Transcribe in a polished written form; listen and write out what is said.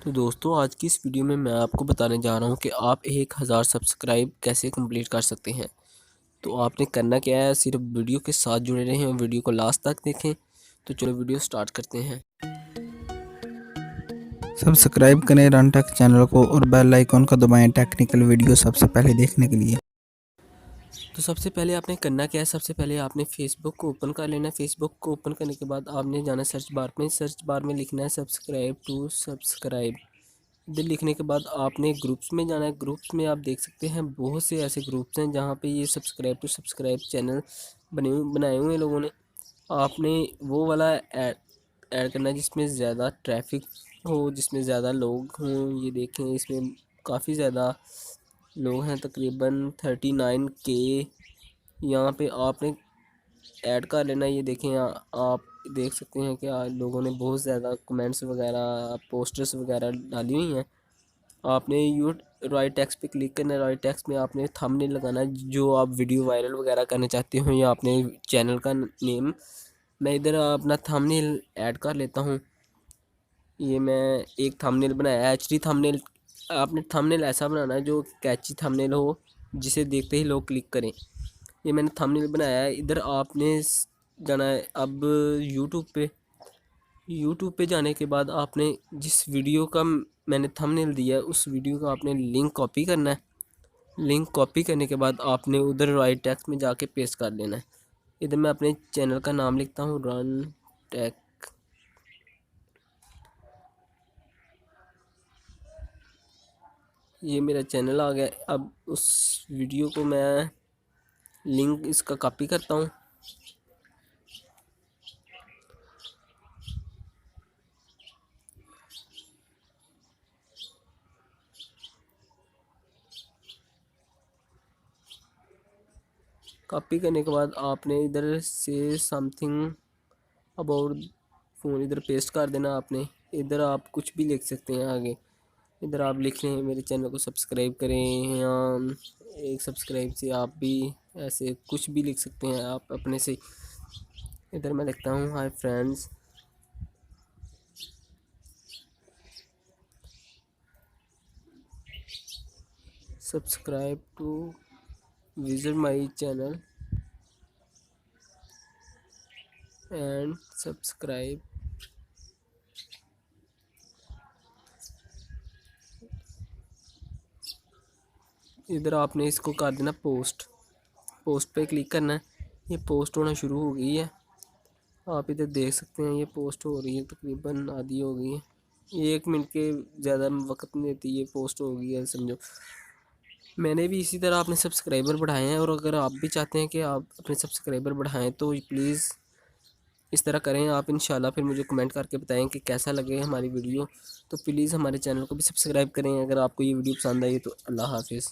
तो दोस्तों आज की इस वीडियो में मैं आपको बताने जा रहा हूँ कि आप 1000 सब्सक्राइब कैसे कंप्लीट कर सकते हैं। तो आपने करना क्या है, सिर्फ वीडियो के साथ जुड़े रहें और वीडियो को लास्ट तक देखें। तो चलो वीडियो स्टार्ट करते हैं। सब्सक्राइब करें रन टेक चैनल को और बेल आइकॉन को दबाएं टेक्निकल वीडियो सबसे पहले देखने के लिए। तो सबसे पहले आपने करना क्या है, सबसे पहले आपने फेसबुक को ओपन कर लेना है। फेसबुक को ओपन करने के बाद आपने जाना सर्च बार में लिखना है सब्सक्राइब टू सब्सक्राइब। इधर लिखने के बाद आपने ग्रुप्स में जाना है। ग्रुप्स में आप देख सकते हैं बहुत से ऐसे ग्रुप्स हैं जहाँ पे ये सब्सक्राइब टू सब्सक्राइब चैनल बनाए हुए हैं लोगों ने। आपने वो वाला ऐड करना है जिसमें ज़्यादा ट्रैफिक हो, जिसमें ज़्यादा लोग हों। ये देखें इसमें काफ़ी ज़्यादा लोग हैं, तकरीबन 39K। यहाँ पे आपने ऐड कर लेना। ये देखें आप देख सकते हैं कि लोगों ने बहुत ज़्यादा कमेंट्स वगैरह पोस्टर्स वगैरह डाली हुई हैं। आपने यू राइट टेक्स्ट पे क्लिक करना है। राइट टेक्स्ट में आपने थंबनेल लगाना है जो आप वीडियो वायरल वगैरह करना चाहते हो, या आपने चैनल का नेम। मैं इधर अपना थंबनेल ऐड कर लेता हूँ। ये मैं एक थंबनेल बनाया है, एचडी थंबनेल। आपने थंबनेल ऐसा बनाना है जो कैची थंबनेल हो, जिसे देखते ही लोग क्लिक करें। ये मैंने थंबनेल बनाया है। इधर आपने जाना है अब यूट्यूब पे जाने के बाद आपने जिस वीडियो का मैंने थंबनेल दिया है उस वीडियो का आपने लिंक कॉपी करना है। लिंक कॉपी करने के बाद आपने उधर राइट टेक्स्ट में जाके पेस्ट कर देना है। इधर मैं अपने चैनल का नाम लिखता हूँ, रन टेक। ये मेरा चैनल आ गया। अब उस वीडियो को मैं लिंक इसका कॉपी करता हूँ। कॉपी करने के बाद आपने इधर से समथिंग अबाउट फ़ोन इधर पेस्ट कर देना आपने। इधर आप कुछ भी लिख सकते हैं आगे। इधर आप लिख लें मेरे चैनल को सब्सक्राइब करें, या एक सब्सक्राइब से आप भी ऐसे कुछ भी लिख सकते हैं आप अपने से। इधर मैं लिखता हूँ hi friends, subscribe to visit my channel and subscribe. इधर आपने इसको कर देना पोस्ट। पोस्ट पे क्लिक करना है। ये पोस्ट होना शुरू हो गई है। आप इधर देख सकते हैं ये पोस्ट हो रही है, तकरीबन आधी हो गई है। 1 मिनट के ज़्यादा वक्त नहीं देती, ये पोस्ट हो गई है समझो। मैंने भी इसी तरह अपने सब्सक्राइबर बढ़ाए हैं, और अगर आप भी चाहते हैं कि आप अपने सब्सक्राइबर बढ़ाएं तो प्लीज़ इस तरह करें आप। इंशाल्लाह फिर मुझे कमेंट करके बताएं कि कैसा लगे हमारी वीडियो। तो प्लीज़ हमारे चैनल को भी सब्सक्राइब करें। अगर आपको ये वीडियो पसंद आई तो अल्लाह हाफिज़।